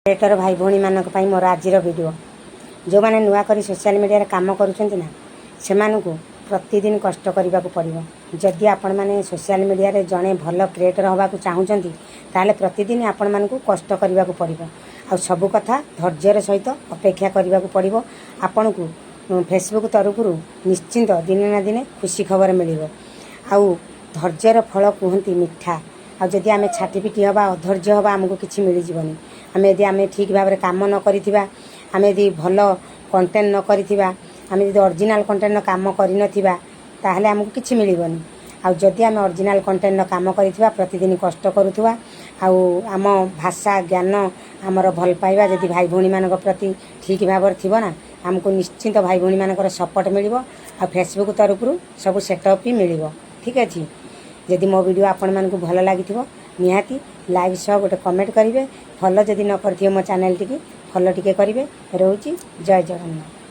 Creator भाई भौणी मानक पई मोर आजिर वीडियो जो माने नुआ करी सोशल मीडिया रे काम करूछंती ना सेमानकु प्रतिदिन कष्ट करने को पड़ो। जदि आपण मैंने सोशल मीडिया रे जड़े भल क्रिएटर हवा चाहूँगी ताले प्रतिदिन आपण मानकु कष्ट करने को पड़ो। आ सबु कथा धैर्यर सहित अपेक्षा करने को पड़ो। आपण को फेसबुक तरफ निश्चिंत दिने ना दिने खुशी खबर मिल आउ धैर्यर फल कहती मिठा। आ जदि आम छाटिपिटी हवा अधैर्य हवा आमको किसी मिल जीवनी। आम यदि आम ठीक भाव में काम न करिथिबा आम यदि भल कंटेंट न करिथिबा आम यदि ओरिजिनल कंटेंट काम करिनथिबा ताहले आमको किसी मिलबनी। आ जदि आम ओरिजिनल कंटेंट काम करिथिबा प्रतिदिन कष्ट करुथुबा आउ आम भाषा ज्ञान आमर भल पाइबा जदि भाई भौणी मानक प्रति ठीक भाव थिबो ना आमको निश्चिंत भाई भौणी मानकर सपोर्ट मिलिबो। आ फेसबुक तरफ सब सेटअप भी मिलिबो। ठीक अछि। जदि मो वीडियो आपण मानकु भल लागिथिबो निहाती लाइक सह गोटे कमेंट करेंगे। फॉलो जदि न करथिबे मो चैनल टी फॉलो टिके करेंगे। रोची जय जगन्नाथ।